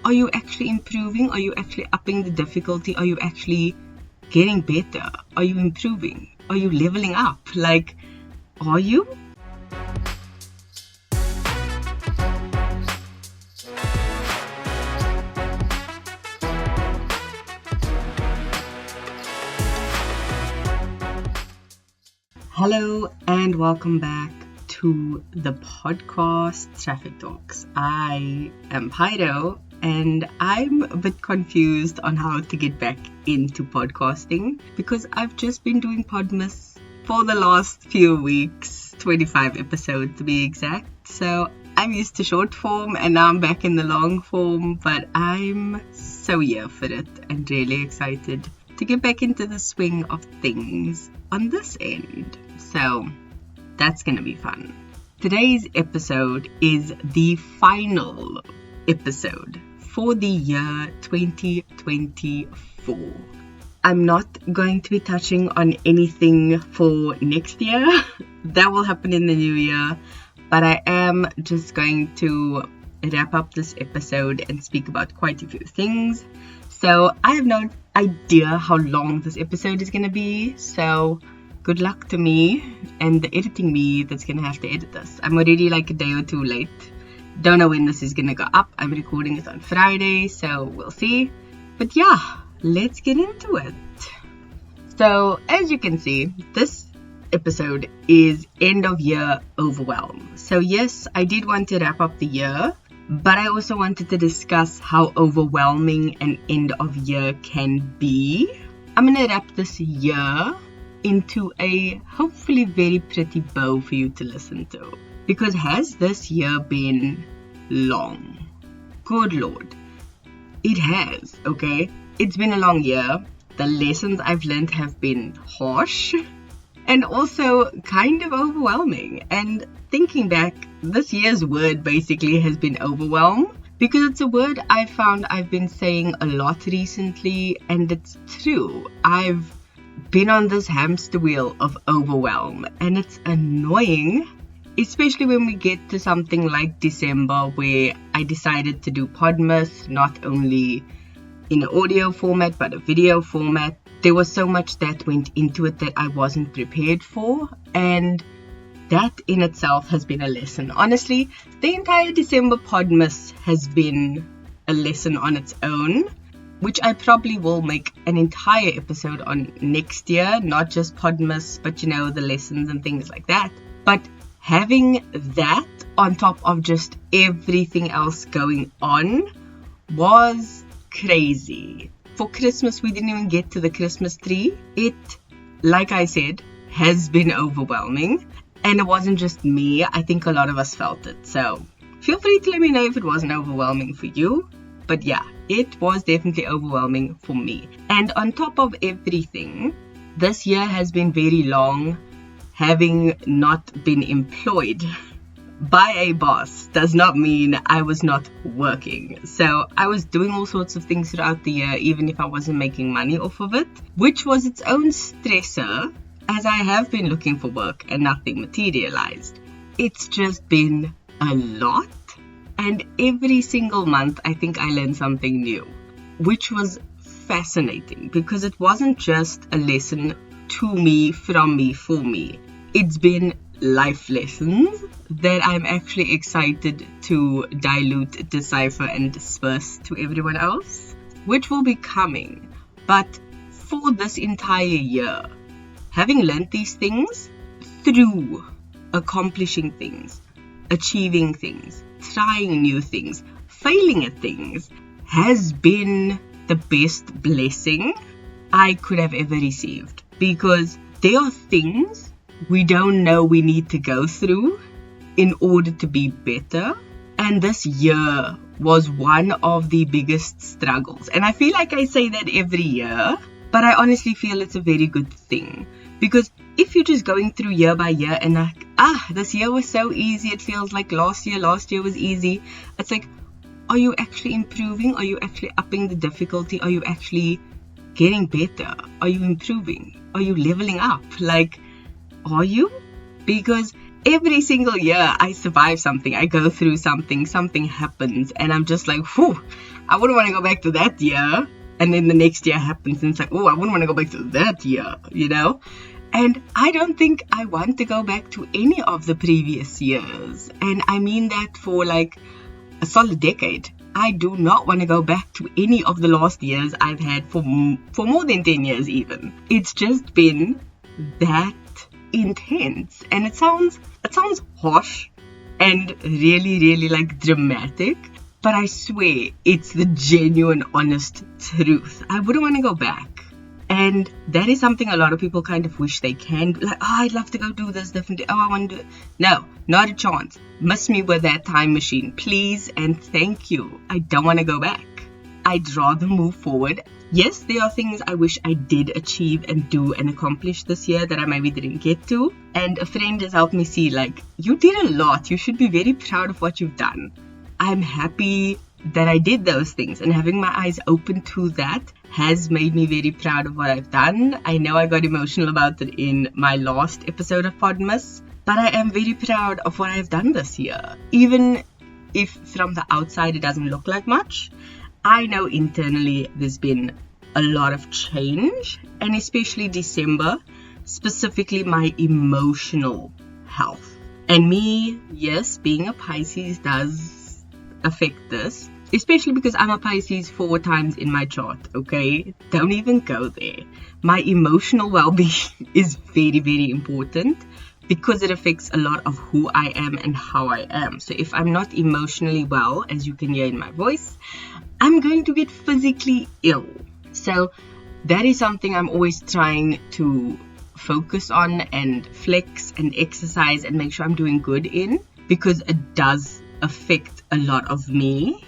are you actually improving? Are you actually upping the difficulty? Are you actually getting better? Are you improving? Are you leveling up? Like, are you? Hello and welcome back to the podcast Traffic Talks. I am Pyro and I'm a bit confused on how to get back into podcasting because I've just been doing podmas for the last few weeks, 25 episodes to be exact. So I'm used to short form and now I'm back in the long form, but I'm so here for it and really excited to get back into the swing of things on this end. So that's going to be fun. Today's episode is the final episode for the year 2024. I'm not going to be touching on anything for next year. That will happen in the new year. But I am just going to wrap up this episode and speak about quite a few things. So I have no idea how long this episode is going to be. So good luck to me and the editing me that's going to have to edit this. I'm already like a day or two late. Don't know when this is going to go up. I'm recording it on Friday, so we'll see. But yeah, let's get into it. So as you can see, this episode is end of year overwhelm. So yes, I did want to wrap up the year, but I also wanted to discuss how overwhelming an end of year can be. I'm going to wrap this year into a hopefully very pretty bow for you to listen to. Because has this year been long? Good Lord. It has, okay? It's been a long year. The lessons I've learned have been harsh and also kind of overwhelming. And thinking back, this year's word basically has been overwhelm because it's a word I found I've been saying a lot recently, and it's true. I've been on this hamster wheel of overwhelm and it's annoying, especially when we get to something like December where I decided to do podmas, not only in an audio format but a video format. There was so much that went into it that I wasn't prepared for, and that in itself has been a lesson. Honestly, the entire December podmas has been a lesson on its own, which I probably will make an entire episode on next year, not just podmas, but the lessons and things like that. But having that on top of just everything else going on was crazy. For Christmas, we didn't even get to the Christmas tree. It, like I said, has been overwhelming. And it wasn't just me. I think a lot of us felt it. So feel free to let me know if it wasn't overwhelming for you. But yeah, it was definitely overwhelming for me. And on top of everything, this year has been very long. Having not been employed by a boss does not mean I was not working. So I was doing all sorts of things throughout the year, even if I wasn't making money off of it, which was its own stressor, as I have been looking for work and nothing materialized. It's just been a lot. And every single month, I think I learned something new, which was fascinating because it wasn't just a lesson to me, from me, for me. It's been life lessons that I'm actually excited to dilute, decipher, and disperse to everyone else, which will be coming. But for this entire year, having learned these things through accomplishing things, achieving things, trying new things, failing at things, has been the best blessing I could have ever received. Because there are things we don't know we need to go through in order to be better. And this year was one of the biggest struggles. And I feel like I say that every year, but I honestly feel it's a very good thing. Because if you're just going through year by year and like, this year was so easy, it feels like last year was easy. It's like, are you actually improving? Are you actually upping the difficulty? Are you actually getting better? Are you improving? Are you leveling up? Like, are you? Because every single year I survive something, I go through something happens, and I'm just like, whew, I wouldn't want to go back to that year. And then the next year happens, and it's like, oh, I wouldn't want to go back to that year, And I don't think I want to go back to any of the previous years. And I mean that for like a solid decade. I do not want to go back to any of the last years I've had for more than 10 years even. It's just been that intense. And it sounds harsh and really, really like dramatic. But I swear it's the genuine, honest truth. I wouldn't want to go back. And that is something a lot of people kind of wish they can. Like, oh, I'd love to go do this differently. Oh, I want to do it. No, not a chance. Miss me with that time machine, please and thank you. I don't want to go back. I'd rather move forward. Yes, there are things I wish I did achieve and do and accomplish this year that I maybe didn't get to. And a friend has helped me see, like, you did a lot. You should be very proud of what you've done. I'm happy that I did those things, and having my eyes open to that has made me very proud of what I've done. I know I got emotional about it in my last episode of Podmas, but I am very proud of what I've done this year. Even if from the outside it doesn't look like much, I know internally there's been a lot of change, and especially December, specifically my emotional health. And me, yes, being a Pisces does affect this, especially because I'm a Pisces 4 times in my chart, okay? Don't even go there. My emotional well-being is very, very important because it affects a lot of who I am and how I am. So if I'm not emotionally well, as you can hear in my voice, I'm going to get physically ill. So that is something I'm always trying to focus on and flex and exercise and make sure I'm doing good in, because it does affect a lot of me.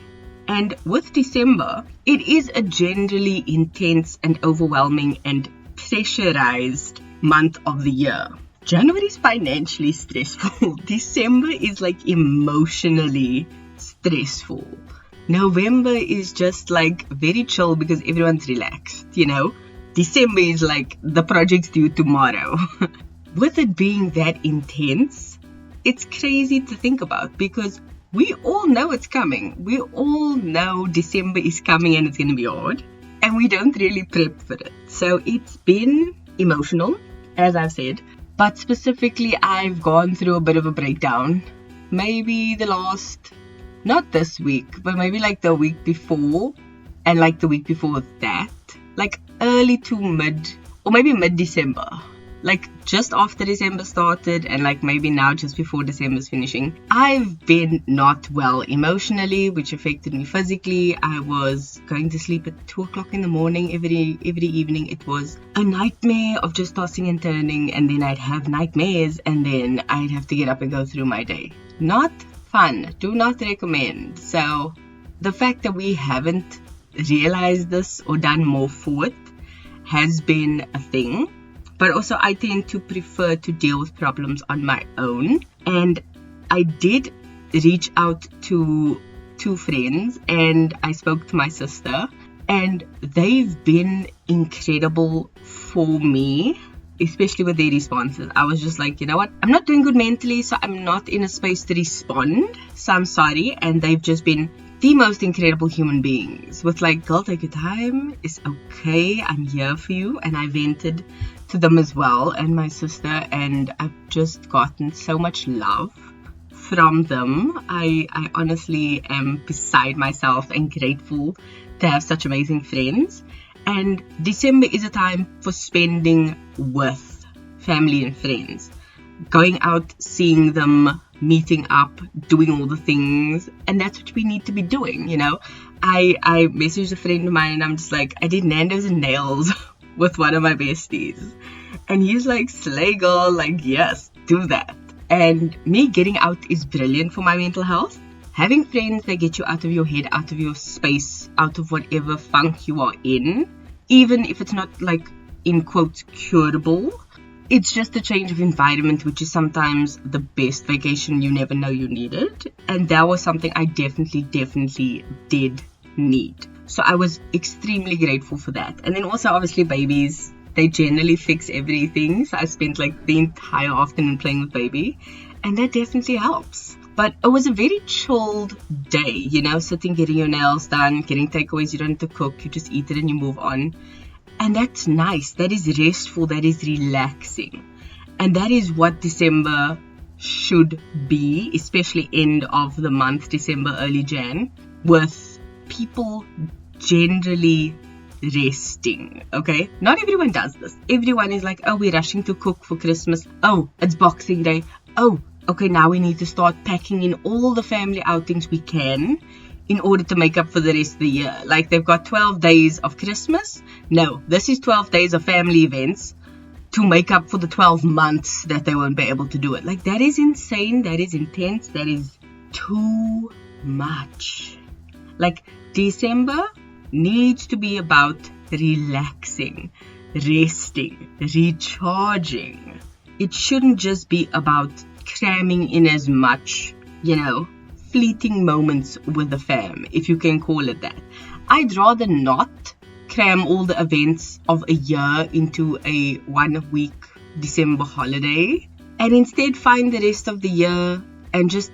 And with December, it is a generally intense and overwhelming and pressurized month of the year. January is financially stressful. December is like emotionally stressful. November is just like very chill because everyone's relaxed, December is like the project's due tomorrow. With it being that intense, it's crazy to think about because we all know it's coming. We all know December is coming and it's going to be hard. And we don't really prep for it. So it's been emotional, as I've said. But specifically, I've gone through a bit of a breakdown. Maybe not this week, but maybe like the week before. And like the week before that. Like early to mid, or maybe mid-December. Like just after December started and like maybe now just before December's finishing, I've been not well emotionally, which affected me physically. I was going to sleep at 2 o'clock in the morning every evening. It was a nightmare of just tossing and turning, and then I'd have nightmares and then I'd have to get up and go through my day. Not fun. Do not recommend. So the fact that we haven't realized this or done more for it has been a thing. But also I tend to prefer to deal with problems on my own. And I did reach out to 2 friends and I spoke to my sister. And they've been incredible for me, especially with their responses. I was just like, you know what? I'm not doing good mentally, so I'm not in a space to respond. So I'm sorry. And they've just been the most incredible human beings with like, girl, take your time. It's okay. I'm here for you. And I vented to them as well and my sister, and I've just gotten so much love from them. I honestly am beside myself and grateful to have such amazing friends. And December is a time for spending with family and friends, going out, seeing them, meeting up, doing all the things, and that's what we need to be doing, I messaged a friend of mine and I'm just like, I did Nando's and nails with one of my besties, and he's like, slay girl, like, yes, do that. And me getting out is brilliant for my mental health. Having friends that get you out of your head, out of your space, out of whatever funk you are in, even if it's not like in quotes curable, it's just a change of environment, which is sometimes the best vacation you never know you needed. And that was something I definitely did need. So I was extremely grateful for that. And then also obviously babies, they generally fix everything. So I spent like the entire afternoon playing with baby. And that definitely helps. But it was a very chilled day, sitting, getting your nails done, getting takeaways. You don't have to cook, you just eat it and you move on. And that's nice. That is restful. That is relaxing. And that is what December should be, especially end of the month, December, early Jan, with people generally resting, okay? Not everyone does this. Everyone is like, oh, we're rushing to cook for Christmas. Oh, it's Boxing Day. Oh, okay, now we need to start packing in all the family outings we can in order to make up for the rest of the year. Like, they've got 12 days of Christmas. No, this is 12 days of family events to make up for the 12 months that they won't be able to do it. Like, that is insane. That is intense. That is too much. Like, December needs to be about relaxing, resting, recharging. It shouldn't just be about cramming in as much, fleeting moments with the fam, if you can call it that. I'd rather not cram all the events of a year into a 1 week December holiday and instead find the rest of the year and just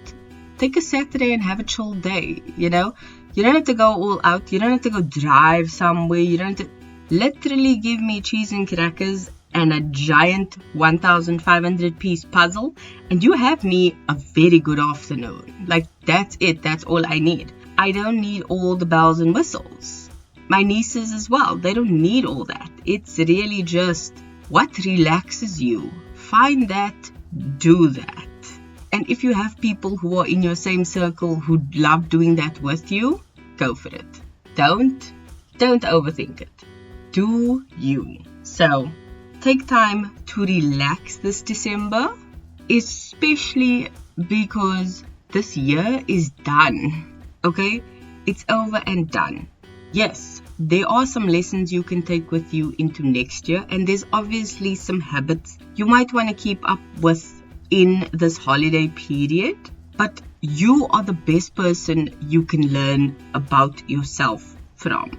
take a Saturday and have a chill day, You don't have to go all out. You don't have to go drive somewhere. You don't have to literally give me cheese and crackers and a giant 1,500 piece puzzle, and you have me a very good afternoon. Like, that's it. That's all I need. I don't need all the bells and whistles. My nieces as well, they don't need all that. It's really just what relaxes you. Find that, do that. And if you have people who are in your same circle who love doing that with you, go for it. Don't overthink it. Do you. So, take time to relax this December, especially because this year is done, okay? It's over and done. Yes, there are some lessons you can take with you into next year, and there's obviously some habits you might want to keep up with in this holiday period, but you are the best person you can learn about yourself from.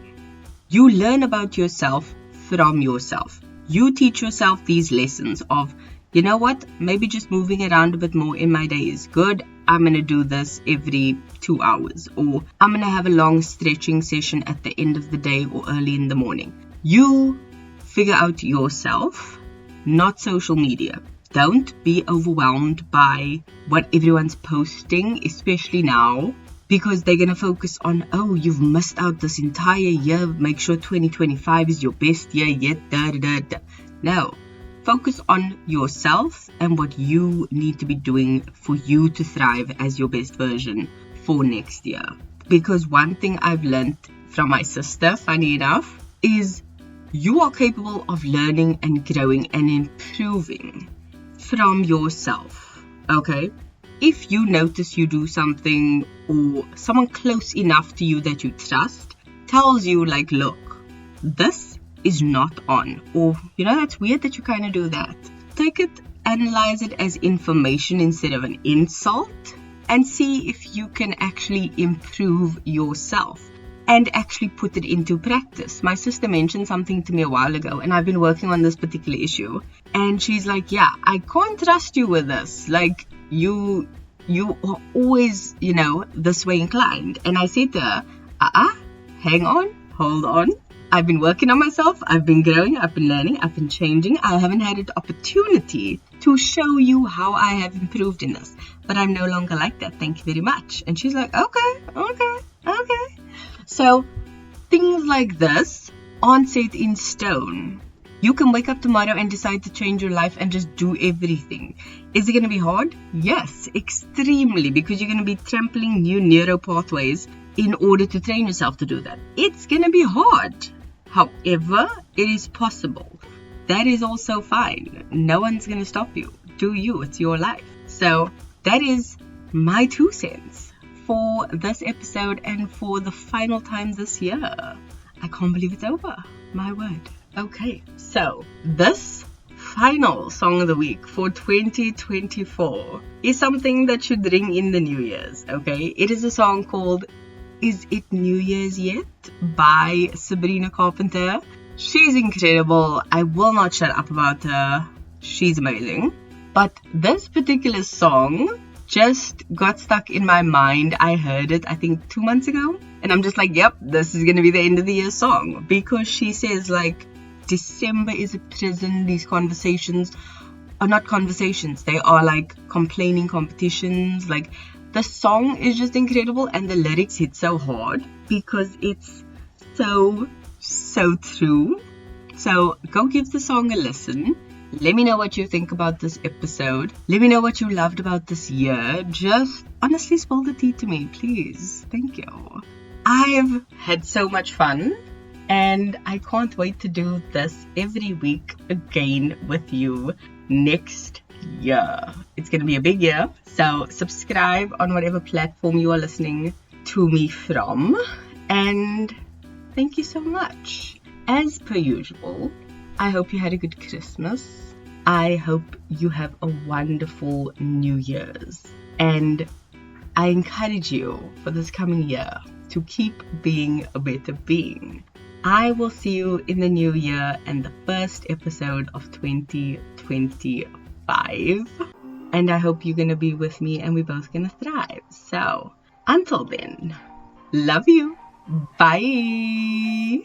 You learn about yourself from yourself. You teach yourself these lessons of, you know what, maybe just moving around a bit more in my day is good. I'm going to do this every 2 hours, or I'm going to have a long stretching session at the end of the day or early in the morning. You figure out yourself, not social media. Don't be overwhelmed by what everyone's posting, especially now, because they're going to focus on, oh, you've missed out this entire year. Make sure 2025 is your best year yet. No. Focus on yourself and what you need to be doing for you to thrive as your best version for next year. Because one thing I've learned from my sister, funny enough, is you are capable of learning and growing and improving from yourself, okay? If you notice you do something, or someone close enough to you that you trust tells you, like, look, this is not on, or, that's weird that you kind of do that. Take it, analyze it as information instead of an insult, and see if you can actually improve yourself and actually put it into practice. My sister mentioned something to me a while ago, and I've been working on this particular issue, and she's like, yeah, I can't trust you with this. Like, you are always, this way inclined. And I said to her, hang on, hold on. I've been working on myself. I've been growing. I've been learning. I've been changing. I haven't had an opportunity to show you how I have improved in this. But I'm no longer like that. Thank you very much. And she's like, okay. So things like this aren't set in stone. You can wake up tomorrow and decide to change your life and just do everything. Is it going to be hard? Yes, extremely, because you're going to be trampling new neural pathways in order to train yourself to do that. It's going to be hard. However, it is possible. That is also fine. No one's going to stop you. Do you. It's your life. So that is my 2 cents for this episode and for the final time this year. I can't believe it's over. My word. Okay, so this final song of the week for 2024 is something that should ring in the New Year's, okay? It is a song called Is It New Year's Yet? By Sabrina Carpenter. She's incredible. I will not shut up about her. She's amazing. But this particular song just got stuck in my mind. I heard it, I think 2 months ago. And I'm just like, yep, this is going to be the end of the year song. Because she says like, December is a prison. These conversations are not conversations. They are like complaining competitions. Like, the song is just incredible. And the lyrics hit so hard because it's so true. So go give the song a listen. Let me know what you think about this episode. Let me know what you loved about this year. Just honestly spill the tea to me, please. Thank you. I've had so much fun, and I can't wait to do this every week again with you next year. It's going to be a big year, so subscribe on whatever platform you are listening to me from. And thank you so much. As per usual, I hope you had a good Christmas. I hope you have a wonderful New Year's. And I encourage you for this coming year to keep being a better being. I will see you in the new year and the first episode of 2025. And I hope you're going to be with me and we're both going to thrive. So until then, love you. Bye.